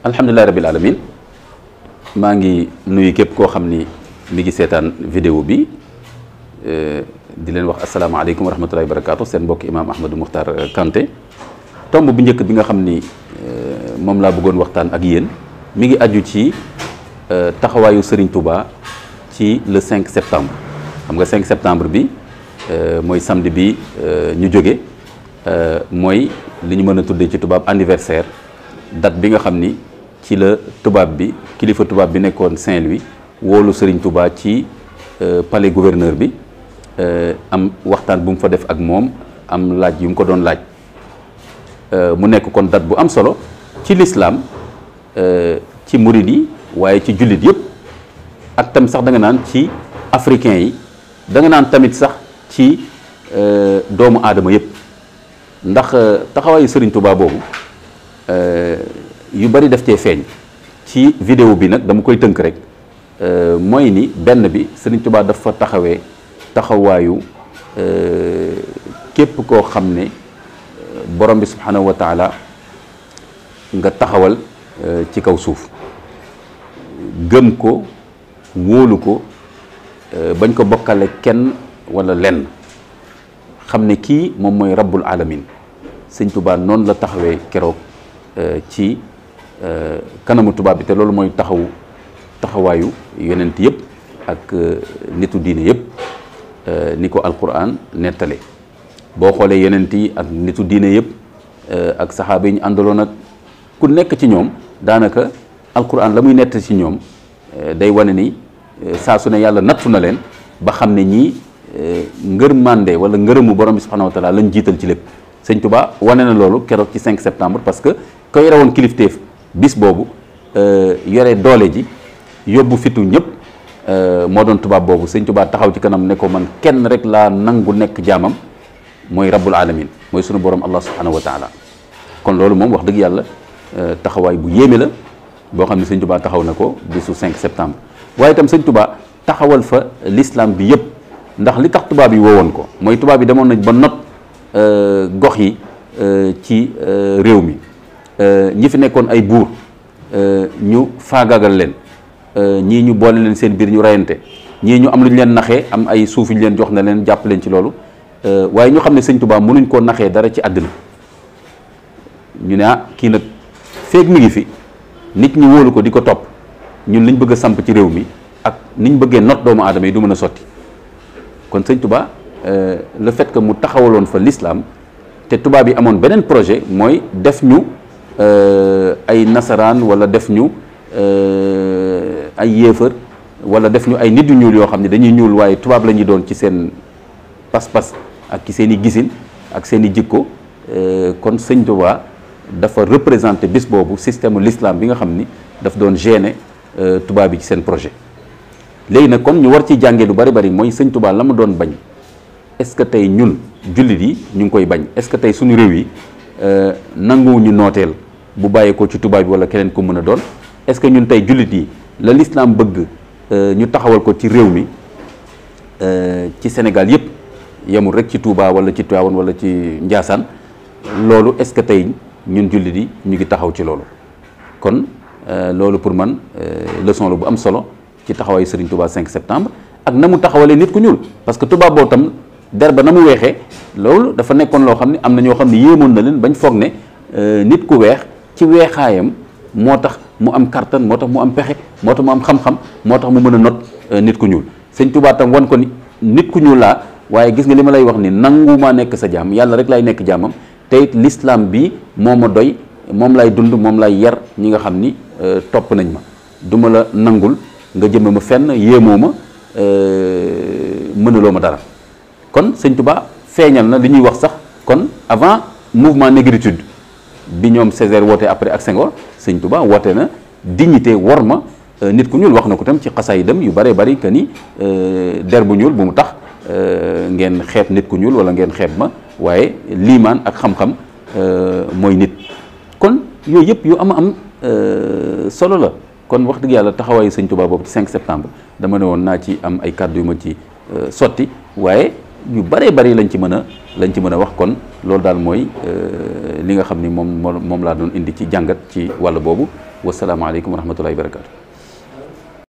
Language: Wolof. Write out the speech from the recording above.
alhamdulilah rabil alamin maa ngi nuyu képp koo xam ni mi ngi seetaan vidéo bi di leen wax asalaamaaleykum wa rahmatulahi wa barakaatu seen mbokk imaam Ahmadou Mokhtar Kanté tomb bu njëkk bi nga xam ni moom laa bëggoon waxtaan ak yéen mi ngi aju ci taxawaayu Serigne Touba ci le 5 septembre xam nga 5 septembre bi mooy samedi bi ñu jóge mooy li ñu mën a tuddee ci tubaab anniversaire date bi nga xam ni ci la tubaab bi kilifa tubaab bi nekkoon Saint-Louis woolu Serigne Touba ci palais gouverneur bi am waxtaan bu mu fa def ak moom am laaj yu mu ko doon laaj mu nekk kon date bu am solo ci l'islam ci murid yi waaye ci jullit yëpp ak tam sax da nga naan ci africain yi da nga naan tamit sax ci doomu aadama yëpp ndax taxawaayu Serigne Touba boobu yu bari def cee feeñ ci vidéo bi nag dama koy tënk rek mooy ni benn bi Serigne Touba dafa taxawee taxawaayu képp koo xam ne borom bi subhanahu wa taala nga taxawal ci kaw suuf gëm ko wóolu ko bañ ko bokkale kenn wala lenn xam ne kii moom mooy rabbul alamin Serigne Touba noonu la taxawee keroog ci kanamu tubaab bi te loolu mooy taxawaayu yonent yëpp ak nitu diine yëpp ni ko alquran nettale boo xoolee yonent yi ak nitu diine yëpp ak saxaaba yi ñu àndaloon ak ku nekk ci ñoom daanaka alquran la muy nett ci ñoom day wane ni saa su ne yàlla nattu na leen ba xam ne ñii ngërmande wala ngërëmu borom bi subhanahu wa taala lañ jiital ci lépp Sëñ Touba wane na loolu keroog ci 5 septembre parce que koy rawoon kilifteef bis boobu yore doole ji yóbbu fitu ñëpp moo doon tubaab boobu Sëñ Touba taxaw ci kanam ne ko man kenn rek laa nangu nekk jaamam mooy rabbul alamin mooy sunu borom allah subhanahu wa taala kon loolu moom wax dëgg yàlla taxawaay bu yéeme la boo xam ne Sëñ Touba taxaw na ko bisu 5 septembre waaye itam Sëñ Touba taxawal fa l'islam bi yëpp ndax li tax tubaab yi woowoon ko mooy tubaab yi demoon nañ ba not gox yi ci réew mi ñi fi nekkoon ay buur ñu faagaagal leen ñii ñu boole leen seen biir ñu reyante ñii ñu am lu ñu leen naxee am ay suuf yu ñu leen jox na leen jàpp leen ci loolu waaye ñu xam ne Sëñ Touba mënuñ koo naxee dara ci àddina ñu ne kii nag feeg mi ngi fi nit ñi wóolu ko di ko topp ñun liñ bëgg a samp ci réew mi ak niñ bëggee not doomu aadama yi du mën a sotti kon Sëñ Touba le fait que mu taxawaloon fa l'islam te tubaab yi amoon beneen projet mooy def ñu ay nasaraan wala def ñu ay yéefar wala def ñu ay nit yu ñuul yoo xam ne dañuy ñuul waaye tubaab la ñuy doon ci seen pas-pas ak ci seen i gisin ak seen i jikko kon Sëñ Touba dafa représenté bis boobu système l'islam bi nga xam ni daf doon gêner tubaab yi ci seen projet léegi nag kon ñu war ci jàngee lu bari bari mooy Sëñ Touba la mu doon bañ est-ce que tey ñun jullit yi ñu ngi koy bañ est-ce que tey suñu réew yi nanguwuñu nooteel bu bàyyeekoo ci tubaab bi wala keneen ko mën a doon est-ce que ñun tey jullit yi la l'islam bëgg ñu taxawal ko ci réew mi ci Sénégal yëpp yemul rek ci Touba wala ci Tivaouane wala ci Ndiassane loolu est-ce que tey ñun jullit yi ñu ngi taxaw ci loolu kon loolu pour man leçon la bu am solo ci taxawaayu Serigne Touba 5 septembre ak na mu taxawalee nit ku ñuul parce que tubaab boobu tam der ba na mu weexee loolu dafa nekkoon loo xam ne am na ñoo xam ne yéemoon na leen bañ foog ne nit ku weex ci weexaayam moo tax mu am kartan moo tax mu am pexe moo tax mu am xam-xam moo tax mu mën a not nit ku ñuul Sëñ Touba tam wan ko ni nit ku ñuul laa waaye gis nga li ma lay wax ni nangu maa nekk sa jaam yàlla rek lay nekk jaamam te it l'islam bi moo ma doy moom lay dund moom lay yar ñi nga xam ni topp nañ ma duma la nangul nga jëme ma fenn yéemoo ma mënuloo ma dara kon Sëñ Touba feeñal na li ñuy wax sax kon avant mouvement négritude bi ñoom Césaire woote après ak Senghor Sëñ Touba woote na dignité worma nit ku ñuul wax na ko tam ci xasaayidam yu bëree bëri que ni der bu ñuul bu mu tax ngeen xeeb nit ku ñuul wala ngeen xeeb ma waaye liimaan ak xam-xam mooy nit kon yooyu yëpp yu am solo la kon wax dëgg yàlla taxawaayu Sëñ Touba boobu ci 5 septembre dama ne woon naa ci am ay kàddu yu ma ci sotti waaye yu bëree bëri lañ ci mën a wax kon loolu daal mooy li nga xam ni moom laa doon indi ci jàngat ci wàll boobu wasalaamaaleykum wa rahmatullahi wa barakatu